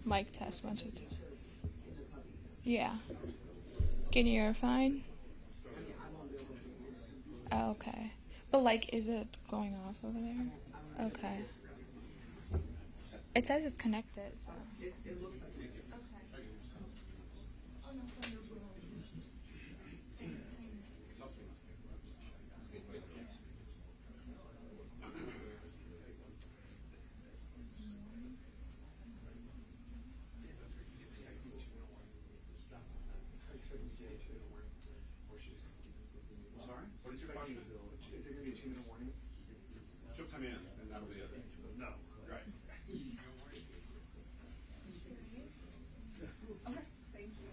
Mic test 1 2 3. Yeah. Can you hear fine? Oh, okay. But like, is it going off over there? Okay. It says it's connected. So. It looks like it is. Okay. Sorry? What did you find? Is it going to be a 2-minute warning? She'll come in, and that'll be it. No. Right. Okay, thank you.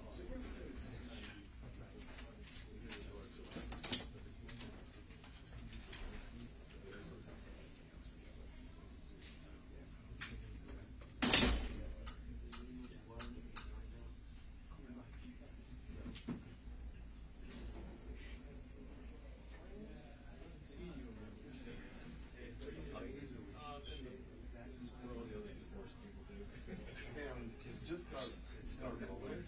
Just start rolling.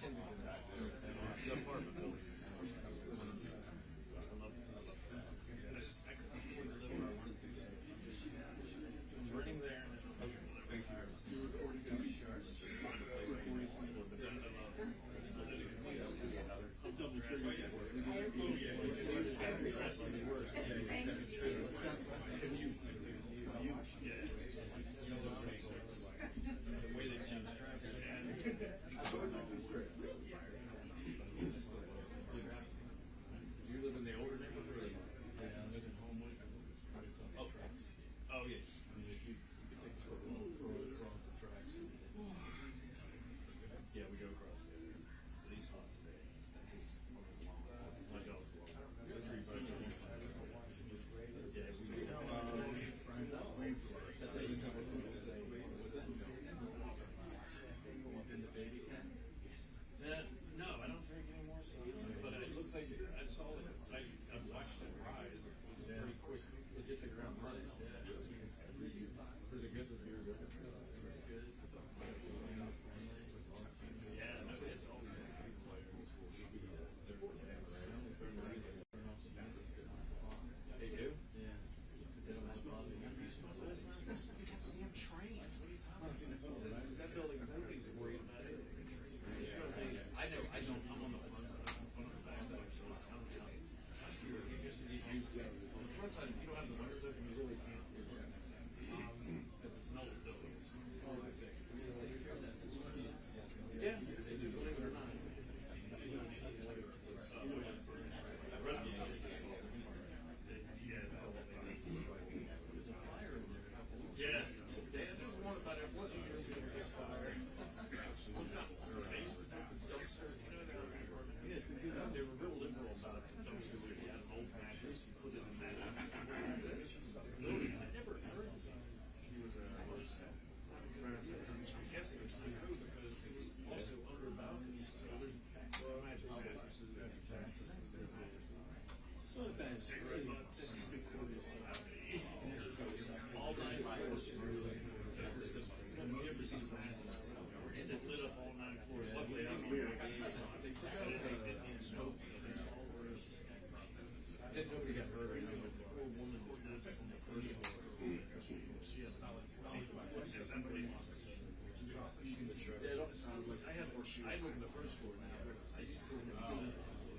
shoot. I live in the first floor now. I used to live in the second floor.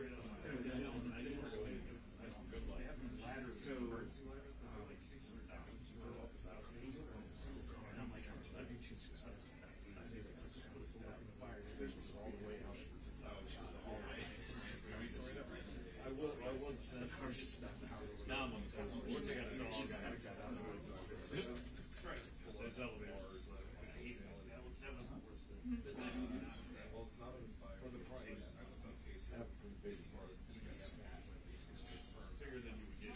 I didn't want to go in. They have these ladders. So, Like $600 per office house. And I'm like, I'd be too expensive. I say, let's just put it in the fire. This was all the way out. Oh, it's just the hallway. I was just stepped out. Now I'm on the second floor. Once I got a dog, I kind of got out of it. Right. There's elevators. I hate it. That was the worst thing. It's actually not. well, it's not on fire. For the price. I have a pretty big part. It's bigger than you would get.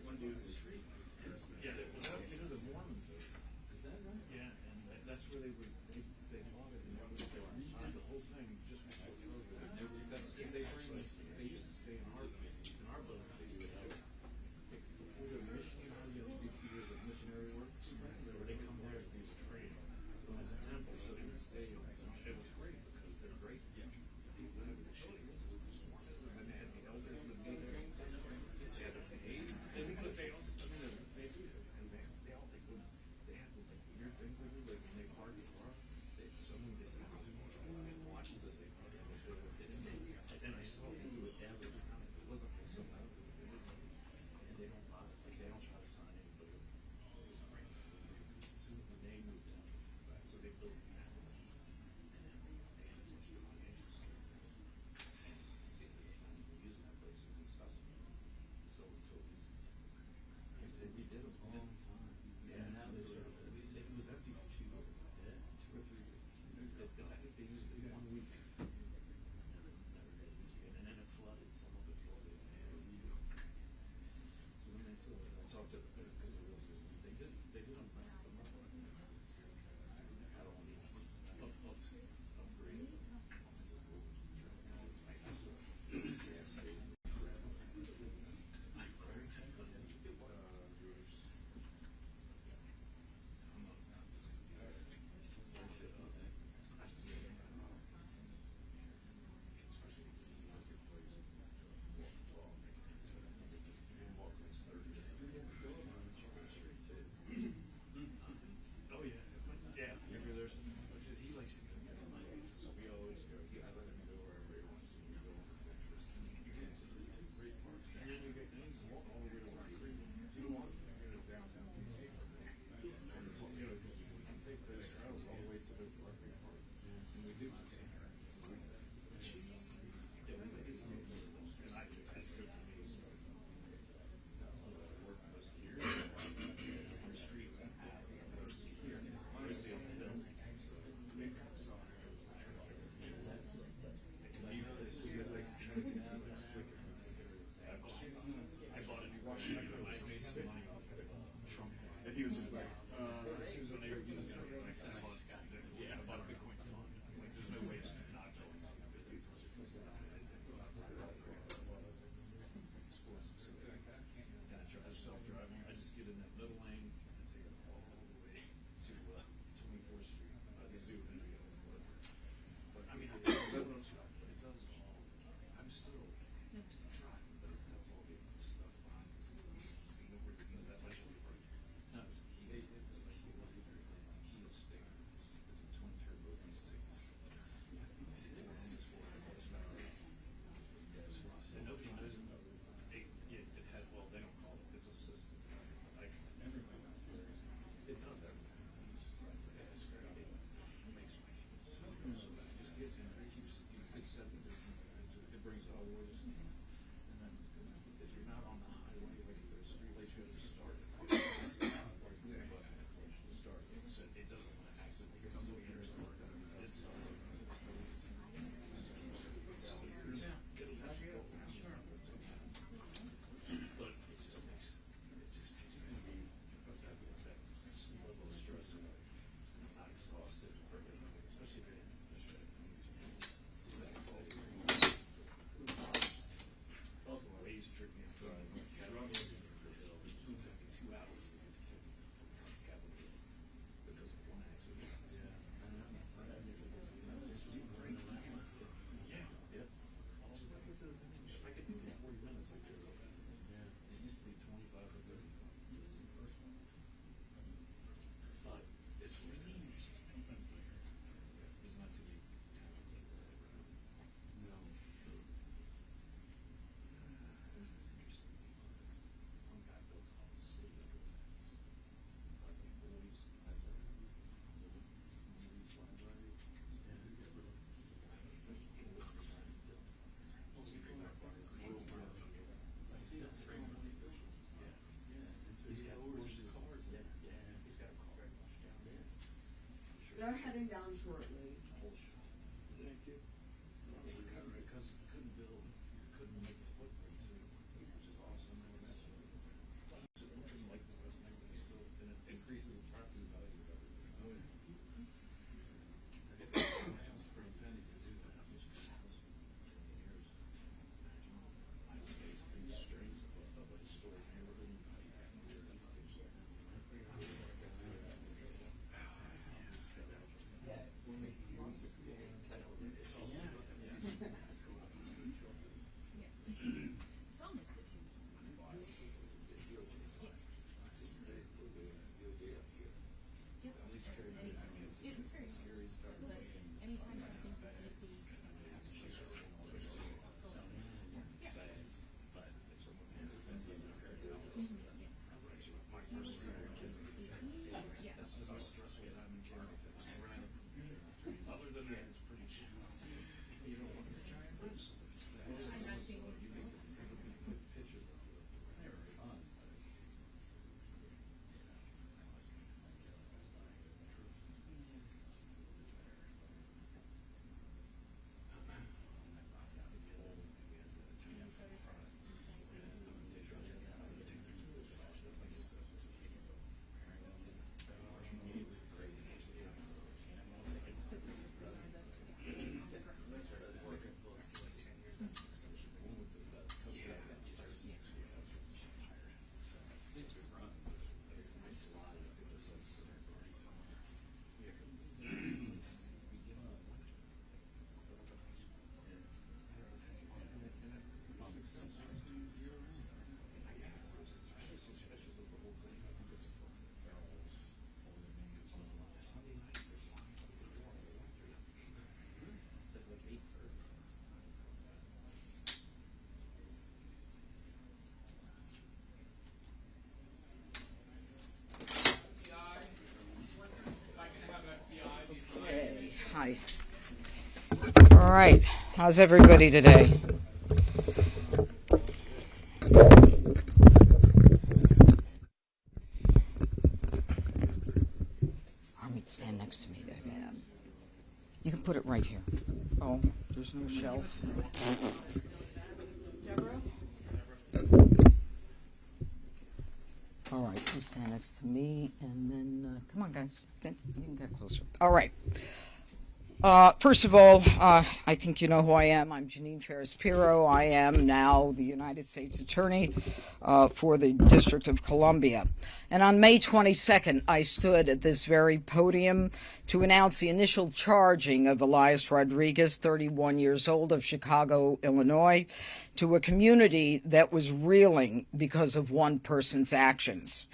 One dude in the street. Yeah, the Mormons. Is that right? Yeah, and that's where they would they bought it and they redid the whole thing just before COVID. That's because they used to stay in our building. They would have before their mission, you know, you have to do 2 years of missionary work. They come there to do training in this temple, so they would stay. It was great because they're great. People have the shit. And they had the elders would be there. They had to behave. And because they also, I mean, they do it. And they all think they have like weird things they do, like when they party tomorrow, someone gets out and watches as they party. And I saw people with average time. It wasn't like some out of it. And they don't bother. Like they don't try to sign anybody. It was great. So they moved out. So they built an average. And then they had a bunch of financial skills. And they using that place and stuff. So they did a long time. Yeah, now they it was empty for 2 or 3 weeks. I think they used it 1 week. They're heading down shortly. Thank you. Because couldn't build, couldn't make the footprint, which is awesome. And that's looking like the West Bank, but still, and it increases the property value of everything. Oh, yeah. It's pretty penny to do that. It's just years. Space constraints of a historic neighborhood. It's almost a two. Yes. Yep. It's very close. But anytime something's like you see, yeah. Yeah. That's the most stressful time in care. Other than that, it's pretty chill. You don't want to giant roofs. I'm not seeing what you're saying. Put pictures of it. They're fun. Hi. All right. How's everybody today? Army, stand next to me, baby. You can put it right here. Oh, there's no shelf. All right, you stand next to me, and then, come on, guys. You can get closer. All right. First of all, I think you know who I am. I'm Janine Ferris-Pirro. I am now the United States Attorney for the District of Columbia. And on May 22nd, I stood at this very podium to announce the initial charging of Elias Rodriguez, 31 years old, of Chicago, Illinois, to a community that was reeling because of one person's actions.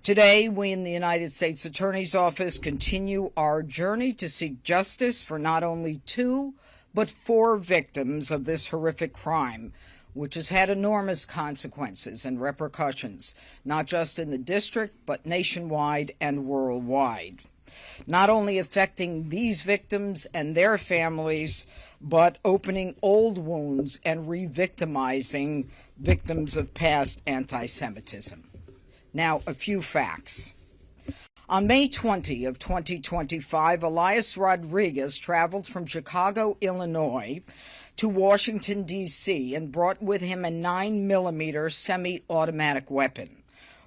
Today, we in the United States Attorney's Office continue our journey to seek justice for not only 2, but 4 victims of this horrific crime, which has had enormous consequences and repercussions, not just in the district, but nationwide and worldwide. Not only affecting these victims and their families, but opening old wounds and re-victimizing victims of past anti-Semitism. Now, a few facts. On May 20 of 2025, Elias Rodriguez traveled from Chicago, Illinois, to Washington, D.C., and brought with him a 9mm semi-automatic weapon.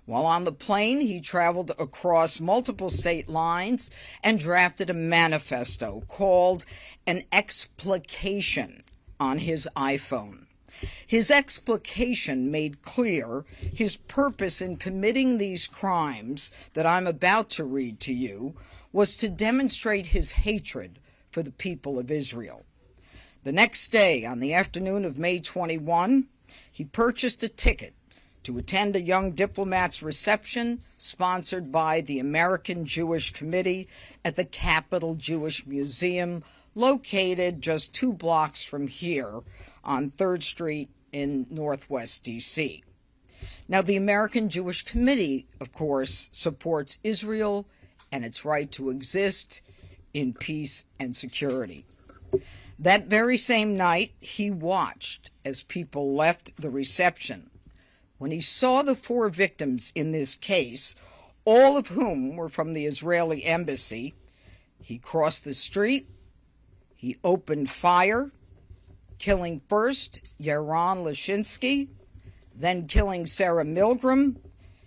While on the plane, he traveled across multiple state lines and drafted a manifesto called an explication on his iPhone. His explication made clear his purpose in committing these crimes that I'm about to read to you was to demonstrate his hatred for the people of Israel. The next day, on the afternoon of May 21, he purchased a ticket to attend a young diplomat's reception sponsored by the American Jewish Committee at the Capitol Jewish Museum, located just 2 blocks from here on 3rd Street in Northwest D.C. Now, the American Jewish Committee, of course, supports Israel and its right to exist in peace and security. That very same night, he watched as people left the reception. When he saw the 4 victims in this case, all of whom were from the Israeli embassy, He crossed the street. He opened fire, killing first Yaron Lashinsky, then killing Sarah Milgram,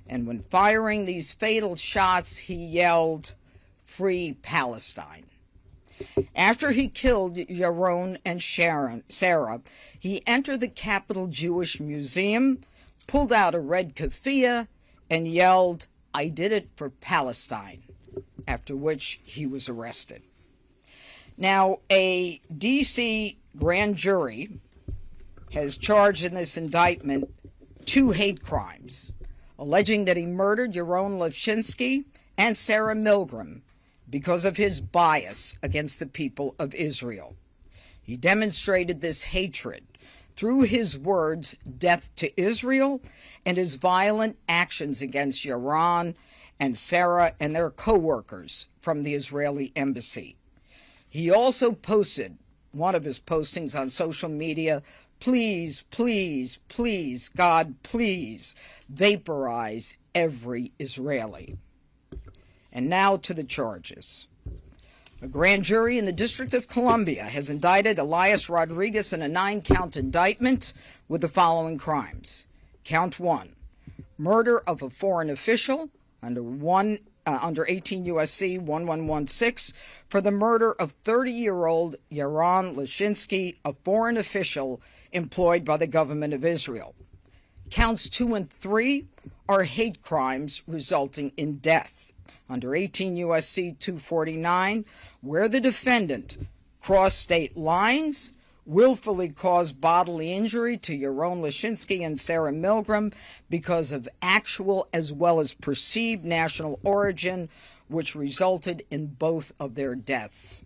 and when firing these fatal shots, he yelled, "Free Palestine." After he killed Yaron and Sarah, he entered the Capitol Jewish Museum, pulled out a red keffiyeh, and yelled, "I did it for Palestine," after which he was arrested. Now, a D.C. grand jury has charged in this indictment 2 hate crimes, alleging that he murdered Yaron Lashinsky and Sarah Milgram because of his bias against the people of Israel. He demonstrated this hatred through his words, "death to Israel," and his violent actions against Yaron and Sarah and their co-workers from the Israeli embassy. He also posted one of his postings on social media, "Please, please, please, God, please, vaporize every Israeli." And now to the charges. A grand jury in the District of Columbia has indicted Elias Rodriguez in a 9-count indictment with the following crimes. Count 1, murder of a foreign official under 18 U.S.C. 1116 for the murder of 30-year-old Yaron Lashinsky, a foreign official employed by the government of Israel. Counts 2 and 3 are hate crimes resulting in death under 18 U.S.C. 249, where the defendant crossed state lines, willfully caused bodily injury to Yaron Lashinsky and Sarah Milgram because of actual as well as perceived national origin, which resulted in both of their deaths.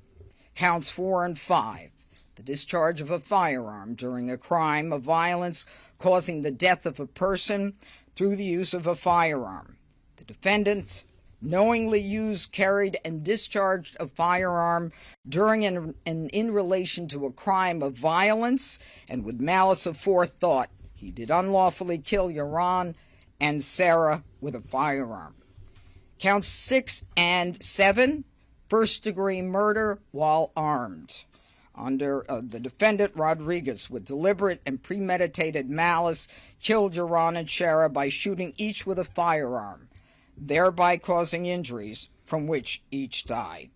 Counts 4 and 5, the discharge of a firearm during a crime of violence causing the death of a person through the use of a firearm. The defendant knowingly used, carried, and discharged a firearm during and in relation to a crime of violence, and with malice aforethought, he did unlawfully kill Yaron and Sarah with a firearm. Counts 6 and 7, first-degree murder while armed. Under the defendant, Rodriguez, with deliberate and premeditated malice, killed Yaron and Sarah by shooting each with a firearm, thereby causing injuries from which each died.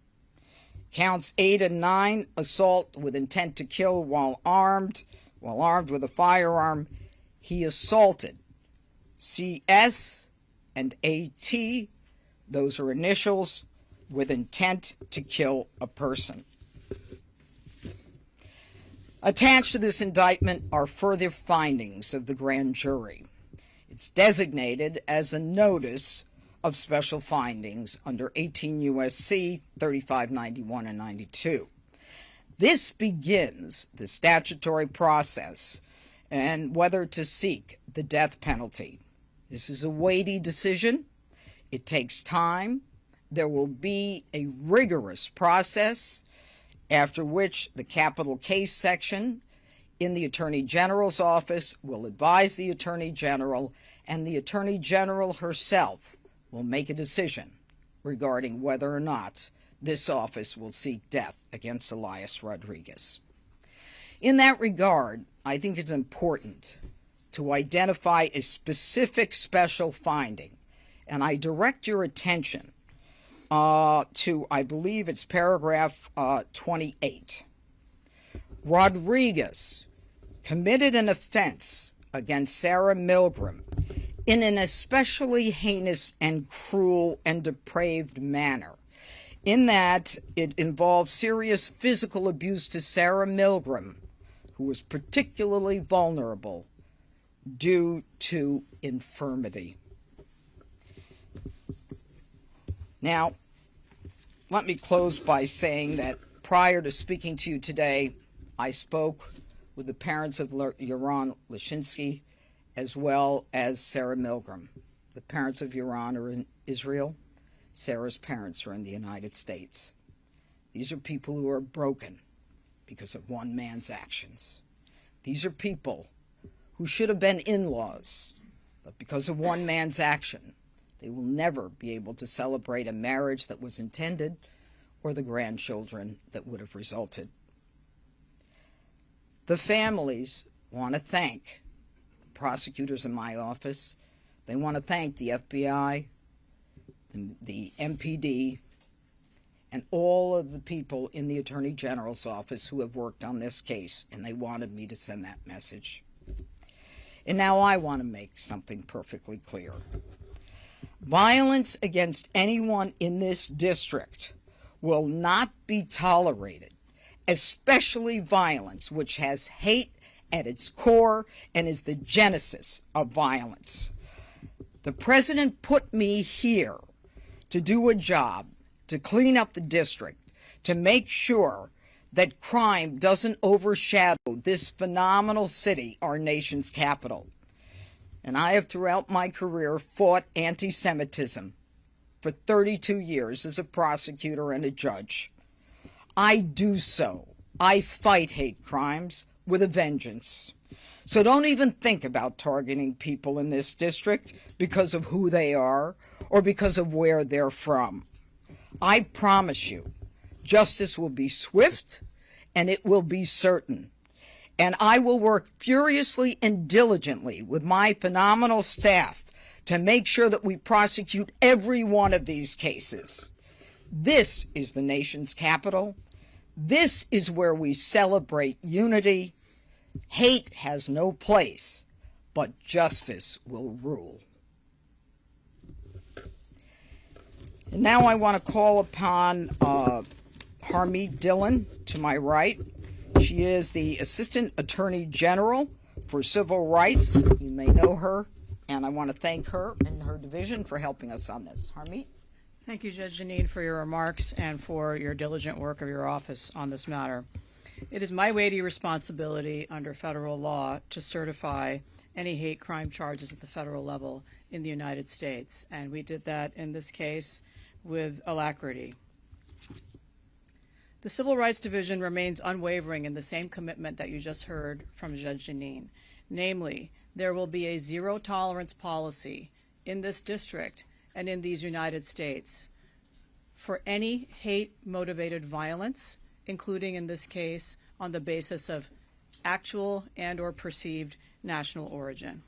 Counts 8 and 9, assault with intent to kill while armed with a firearm. He assaulted CS and AT, those are initials, with intent to kill a person. Attached to this indictment are further findings of the grand jury. It's designated as a notice of special findings under 18 U.S.C. 3591 and 92. This begins the statutory process and whether to seek the death penalty. This is a weighty decision. It takes time. There will be a rigorous process, after which the capital case section in the Attorney General's office will advise the Attorney General, and the Attorney General herself will make a decision regarding whether or not this office will seek death against Elias Rodriguez. In that regard, I think it's important to identify a specific special finding, and I direct your attention to, I believe it's paragraph 28. Rodriguez committed an offense against Sarah Milgram in an especially heinous and cruel and depraved manner, in that it involved serious physical abuse to Sarah Milgram, who was particularly vulnerable due to infirmity. Now, let me close by saying that prior to speaking to you today, I spoke with the parents of Yaron Lashinsky as well as Sarah Milgram. The parents of Yaron are in Israel. Sarah's parents are in the United States. These are people who are broken because of one man's actions. These are people who should have been in-laws, but because of one man's action, they will never be able to celebrate a marriage that was intended or the grandchildren that would have resulted. The families want to thank the prosecutors in my office. They want to thank the FBI, the MPD, and all of the people in the Attorney General's office who have worked on this case, and they wanted me to send that message. And now I want to make something perfectly clear. Violence against anyone in this district will not be tolerated, especially violence which has hate at its core and is the genesis of violence. The president put me here to do a job, to clean up the district, to make sure that crime doesn't overshadow this phenomenal city, our nation's capital. And I have throughout my career fought anti-Semitism for 32 years as a prosecutor and a judge. I do so. I fight hate crimes with a vengeance. So don't even think about targeting people in this district because of who they are or because of where they're from. I promise you, justice will be swift and it will be certain. And I will work furiously and diligently with my phenomenal staff to make sure that we prosecute every one of these cases. This is the nation's capital. This is where we celebrate unity. Hate has no place, but justice will rule. And now I want to call upon Harmeet Dhillon to my right. She is the Assistant Attorney General for Civil Rights. You may know her, and I want to thank her and her division for helping us on this. Harmeet? Thank you, Judge Janine, for your remarks and for your diligent work of your office on this matter. It is my weighty responsibility under federal law to certify any hate crime charges at the federal level in the United States, and we did that in this case with alacrity. The Civil Rights Division remains unwavering in the same commitment that you just heard from Judge Janine. Namely, there will be a zero-tolerance policy in this district and in these United States for any hate-motivated violence, including in this case on the basis of actual and or perceived national origin.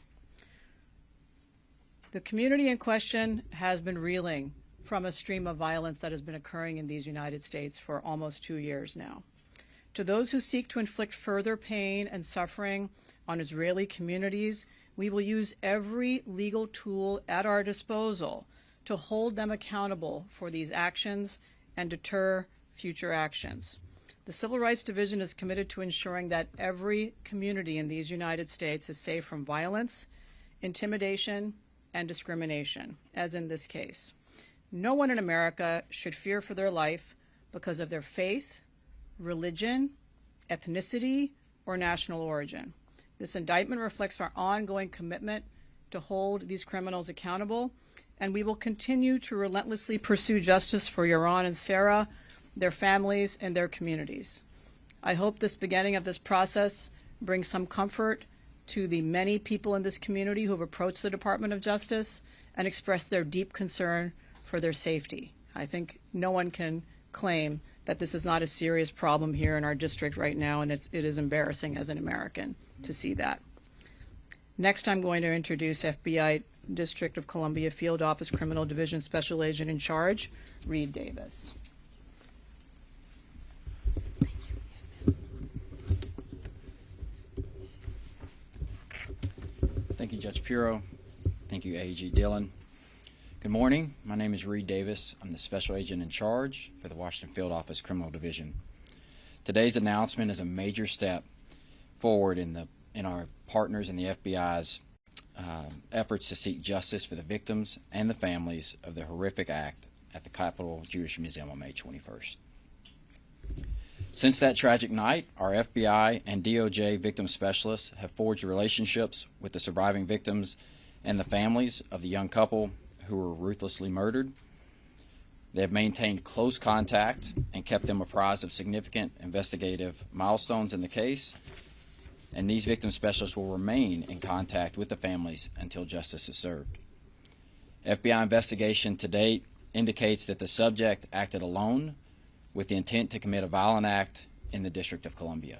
The community in question has been reeling from a stream of violence that has been occurring in these United States for almost 2 years now. To those who seek to inflict further pain and suffering on Israeli communities, we will use every legal tool at our disposal to hold them accountable for these actions and deter future actions. The Civil Rights Division is committed to ensuring that every community in these United States is safe from violence, intimidation, and discrimination, as in this case. No one in America should fear for their life because of their faith, religion, ethnicity, or national origin. This indictment reflects our ongoing commitment to hold these criminals accountable, and we will continue to relentlessly pursue justice for Yaron and Sarah, their families, and their communities. I hope this beginning of this process brings some comfort to the many people in this community who have approached the Department of Justice and expressed their deep concern for their safety. I think no one can claim that this is not a serious problem here in our district right now, and it is embarrassing as an American to see that. Next, I'm going to introduce FBI District of Columbia Field Office Criminal Division Special Agent in Charge, Reed Davis. Thank you, Judge Pirro. Thank you, AG Dhillon. Good morning. My name is Reed Davis. I'm the Special Agent in Charge for the Washington Field Office Criminal Division. Today's announcement is a major step forward in our partners in the FBI's efforts to seek justice for the victims and the families of the horrific act at the Capitol Jewish Museum on May 21st. Since that tragic night, our FBI and DOJ victim specialists have forged relationships with the surviving victims and the families of the young couple who were ruthlessly murdered. They have maintained close contact and kept them apprised of significant investigative milestones in the case, and these victim specialists will remain in contact with the families until justice is served. FBI investigation to date indicates that the subject acted alone with the intent to commit a violent act in the District of Columbia.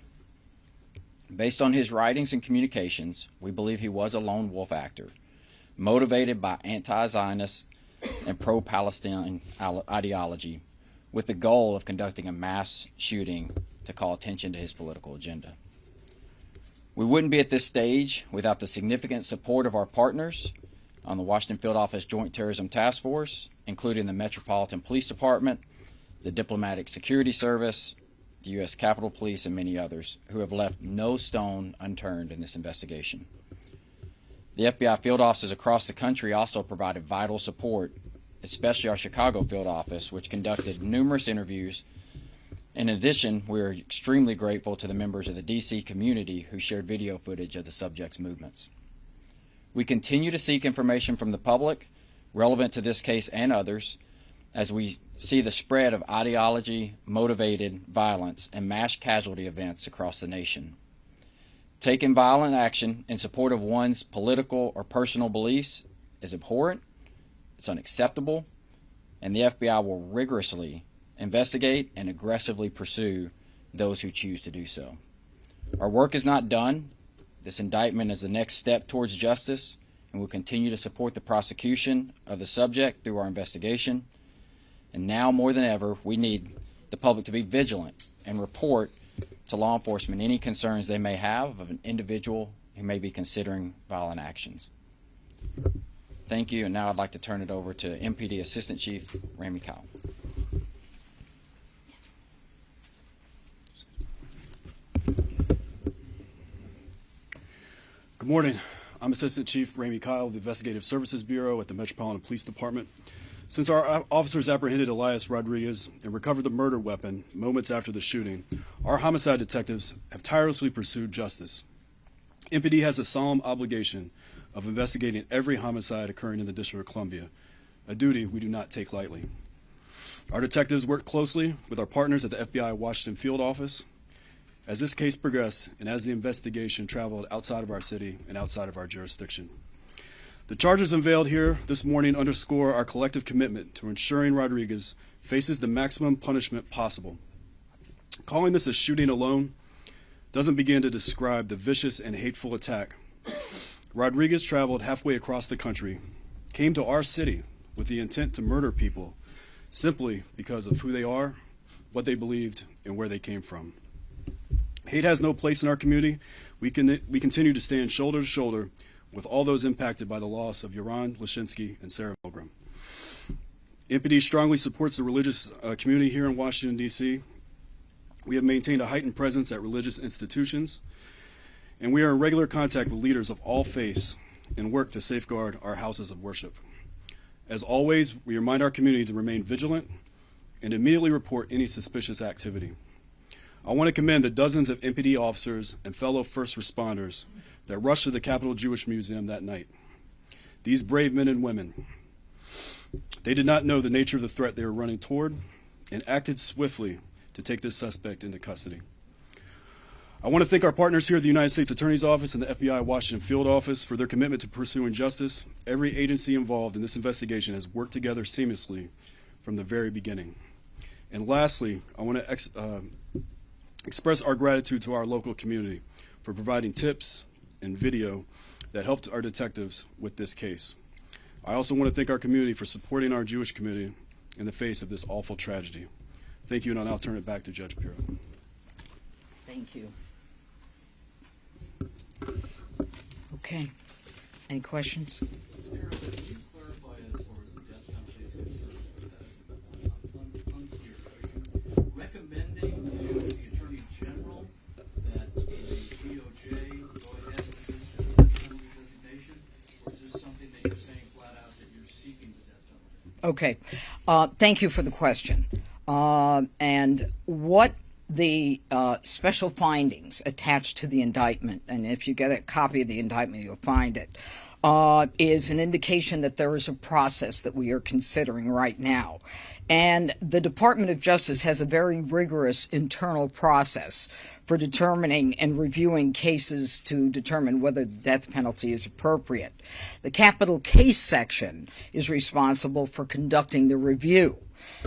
Based on his writings and communications, we believe he was a lone wolf actor, motivated by anti-Zionist and pro-Palestine ideology, with the goal of conducting a mass shooting to call attention to his political agenda. We wouldn't be at this stage without the significant support of our partners on the Washington Field Office Joint Terrorism Task Force, including the Metropolitan Police Department, the Diplomatic Security Service, the U.S. Capitol Police, and many others who have left no stone unturned in this investigation. The FBI field offices across the country also provided vital support, especially our Chicago field office, which conducted numerous interviews. In addition, we are extremely grateful to the members of the D.C. community who shared video footage of the subject's movements. We continue to seek information from the public relevant to this case and others, as we see the spread of ideology-motivated violence and mass casualty events across the nation. Taking violent action in support of one's political or personal beliefs is abhorrent, it's unacceptable, and the FBI will rigorously investigate and aggressively pursue those who choose to do so. Our work is not done. This indictment is the next step towards justice, and we'll continue to support the prosecution of the subject through our investigation. And now more than ever, we need the public to be vigilant and report to law enforcement any concerns they may have of an individual who may be considering violent actions. Thank you, and now I'd like to turn it over to MPD Assistant Chief Rami Kyle. Good morning. I'm Assistant Chief Rami Kyle of the Investigative Services Bureau at the Metropolitan Police Department. Since our officers apprehended Elias Rodriguez and recovered the murder weapon moments after the shooting, our homicide detectives have tirelessly pursued justice. MPD has a solemn obligation of investigating every homicide occurring in the District of Columbia, a duty we do not take lightly. Our detectives work closely with our partners at the FBI Washington Field Office. As this case progressed and as the investigation traveled outside of our city and outside of our jurisdiction. The charges unveiled here this morning underscore our collective commitment to ensuring Rodriguez faces the maximum punishment possible. Calling this a shooting alone doesn't begin to describe the vicious and hateful attack. Rodriguez traveled halfway across the country, came to our city with the intent to murder people simply because of who they are, what they believed, and where they came from. Hate has no place in our community. We continue to stand shoulder to shoulder with all those impacted by the loss of Yaron Lashinsky and Sarah Milgram. MPD strongly supports the religious community here in Washington, D.C. We have maintained a heightened presence at religious institutions, and we are in regular contact with leaders of all faiths and work to safeguard our houses of worship. As always, we remind our community to remain vigilant and immediately report any suspicious activity. I want to commend the dozens of MPD officers and fellow first responders that rushed to the Capitol Jewish Museum that night. These brave men and women, they did not know the nature of the threat they were running toward and acted swiftly to take this suspect into custody. I want to thank our partners here at the United States Attorney's Office and the FBI Washington Field Office for their commitment to pursuing justice. Every agency involved in this investigation has worked together seamlessly from the very beginning. And lastly, I want to express our gratitude to our local community for providing tips and video that helped our detectives with this case. I also want to thank our community for supporting our Jewish community in the face of this awful tragedy. Thank you, and I'll now turn it back to Judge Pirro. Thank you. Okay. Any questions? Pirro, can you clarify as far as the death penalty is concerned? Unclear. Are you recommending to the Attorney General that the DOJ go ahead with this death penalty designation, or is this something that you're saying flat out that you're seeking the death penalty? Okay. Thank you for the question. And what the special findings attached to the indictment, and if you get a copy of the indictment, you'll find it, is an indication that there is a process that we are considering right now. And the Department of Justice has a very rigorous internal process for determining and reviewing cases to determine whether the death penalty is appropriate. The capital case section is responsible for conducting the review.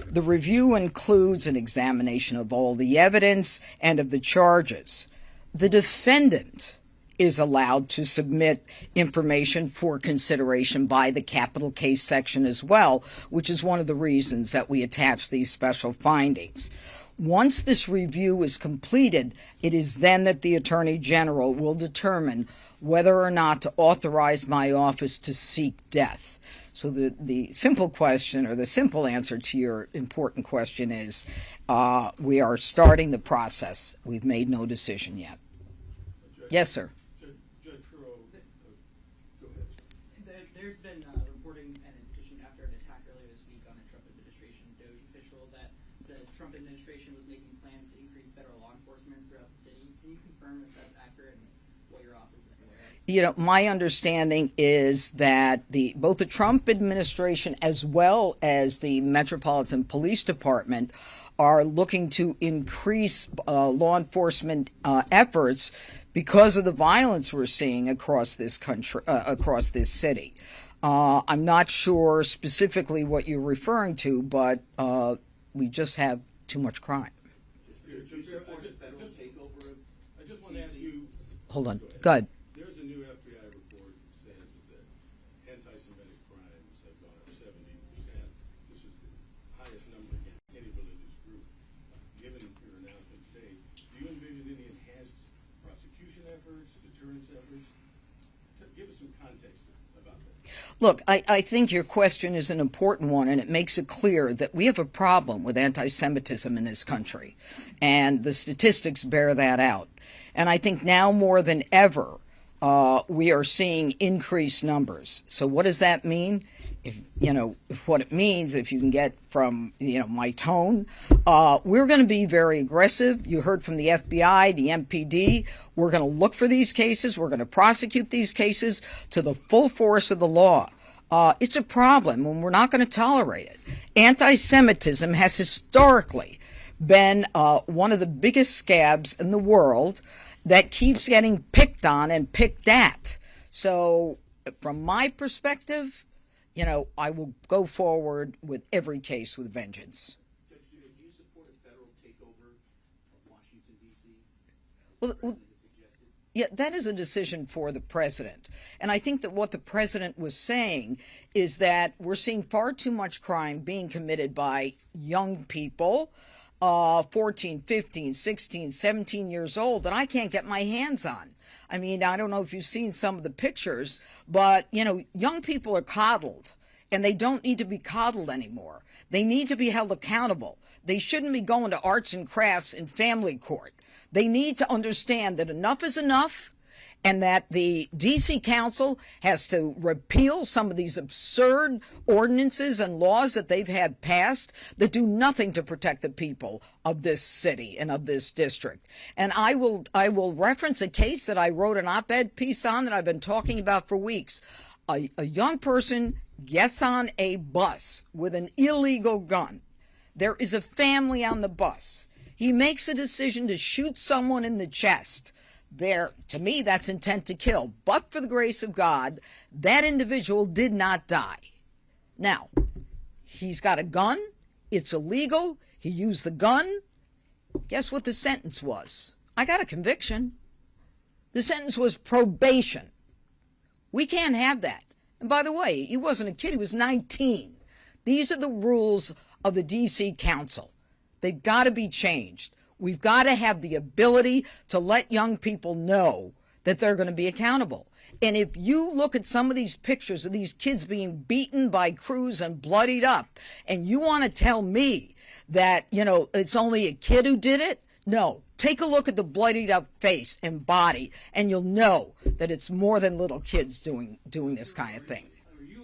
The review includes an examination of all the evidence and of the charges. The defendant is allowed to submit information for consideration by the capital case section as well, which is one of the reasons that we attach these special findings. Once this review is completed, it is then that the Attorney General will determine whether or not to authorize my office to seek death. So the simple question, or the simple answer to your important question is, we are starting the process. We've made no decision yet. Yes, sir. Judge Pirro, go ahead. There's been reporting and addition after an attack earlier this week on a Trump administration DOJ official that the Trump administration was making plans to increase federal law enforcement throughout the city. Can you confirm if that's accurate and what your office is aware of? You know, my understanding is that both the Trump administration as well as the Metropolitan Police Department are looking to increase law enforcement efforts because of the violence we're seeing across this country, across this city. I'm not sure specifically what you're referring to, but we just have too much crime. I just want to ask you. Hold on. Go ahead. There's a new FBI report saying that anti-Semitic crimes have gone up 70%. This is the highest number against any religious group. Given your announcement today, do you envision any enhanced prosecution efforts, deterrence efforts? Give us some context about that. Look, I think your question is an important one, and it makes it clear that we have a problem with anti-Semitism in this country, and the statistics bear that out. And I think now more than ever, we are seeing increased numbers. So what does that mean? What it means, if you can get from, my tone, we're going to be very aggressive. You heard from the FBI, the MPD. We're going to look for these cases. We're going to prosecute these cases to the full force of the law. It's a problem, and we're not going to tolerate it. Anti-Semitism has historically been one of the biggest scabs in the world that keeps getting picked on and picked at. So from my perspective, I will go forward with every case with vengeance. Judge Duda, do you support a federal takeover of Washington, D.C.? Well, yeah, that is a decision for the president. And I think that what the president was saying is that we're seeing far too much crime being committed by young people, 14, 15, 16, 17 years old, that I can't get my hands on. I mean, I don't know if you've seen some of the pictures, but, young people are coddled, and they don't need to be coddled anymore. They need to be held accountable. They shouldn't be going to arts and crafts in family court. They need to understand that enough is enough, and that the D.C. Council has to repeal some of these absurd ordinances and laws that they've had passed that do nothing to protect the people of this city and of this district. And I will reference a case that I wrote an op-ed piece on that I've been talking about for weeks. A young person gets on a bus with an illegal gun. There is a family on the bus. He makes a decision to shoot someone in the chest. To me, that's intent to kill. But for the grace of God, that individual did not die. Now, he's got a gun. It's illegal. He used the gun. Guess what the sentence was? I got a conviction. The sentence was probation. We can't have that. And by the way, he wasn't a kid. He was 19. These are the rules of the D.C. Council. They've got to be changed. We've got to have the ability to let young people know that they're going to be accountable. And if you look at some of these pictures of these kids being beaten by crews and bloodied up, and you want to tell me that, it's only a kid who did it, no. Take a look at the bloodied up face and body, and you'll know that it's more than little kids doing this kind of thing. Are you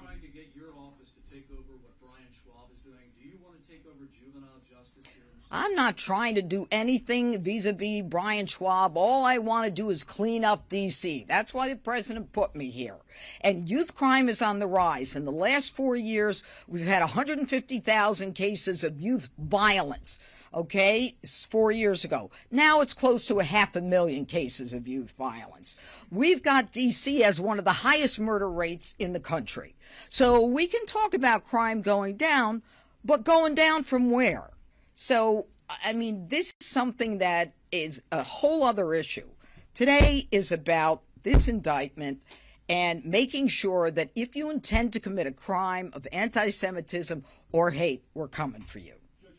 trying to get your office to take over what Brian Schwab is doing? Do you want to take over juvenile justice here? I'm not trying to do anything vis-a-vis Brian Schwab. All I want to do is clean up D.C. That's why the president put me here. And youth crime is on the rise. In the last 4 years, we've had 150,000 cases of youth violence. Okay, 4 years ago. Now it's close to 500,000 cases of youth violence. We've got D.C. as one of the highest murder rates in the country. So we can talk about crime going down, But going down from where? So, I mean, this is something that is a whole other issue. Today is about this indictment and making sure that if you intend to commit a crime of anti-Semitism or hate, we're coming for you. Judge,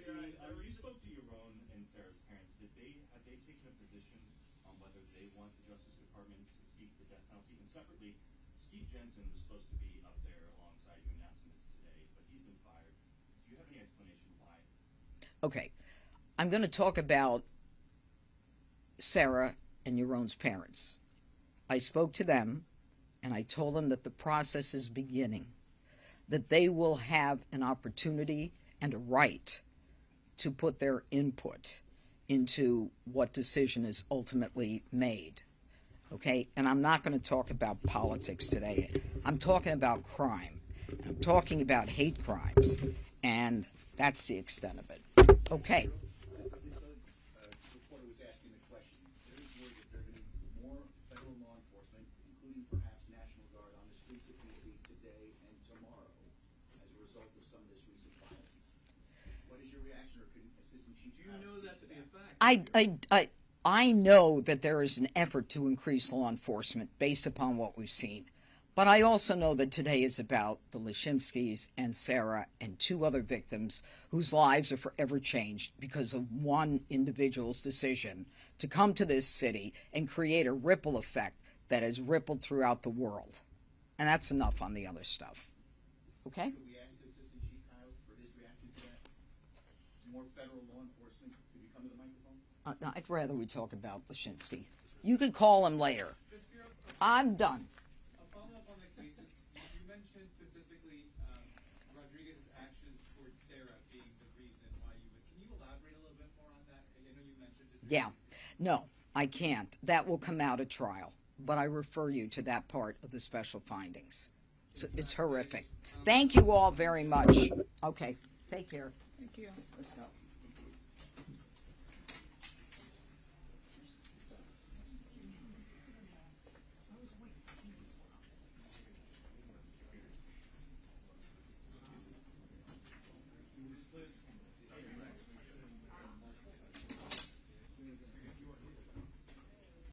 you spoke to your own and Sarah's parents. Have they taken a position on whether they want the Justice Department to seek the death penalty? And separately, Steve Jensen was supposed to be up there alongside you announcing this today, but he's been fired. Do you have any explanation why? Okay, I'm going to talk about Sarah and Yaron's parents. I spoke to them, and I told them that the process is beginning, that they will have an opportunity and a right to put their input into what decision is ultimately made. Okay? And I'm not going to talk about politics today. I'm talking about crime. I'm talking about hate crimes. And that's the extent of it. Okay. The reporter was asking the question. There is word that there are going to be more federal law enforcement, including perhaps National Guard, on the streets of D.C. today and tomorrow as a result of some of this recent violence. What is your reaction, or could Assistant Chief Do you know that to be a fact? I know that there is an effort to increase law enforcement based upon what we've seen. But I also know that today is about the Leszczynskis and Sarah and two other victims whose lives are forever changed because of one individual's decision to come to this city and create a ripple effect that has rippled throughout the world. And that's enough on the other stuff. Okay? Could we ask Assistant Chief Kyle for his reaction to that? More federal law enforcement? Could you come to the microphone? No, I'd rather we talk about Leszczynski. You could call him later. I'm done. Following up on the cases, you mentioned specifically Rodriguez's actions towards Sarah being the reason why you would. Can you elaborate a little bit more on that? I know you mentioned it. Yeah. No, I can't. That will come out at trial. But I refer you to that part of the special findings. It's horrific. Thank you all very much. Okay. Take care. Thank you. Let's go.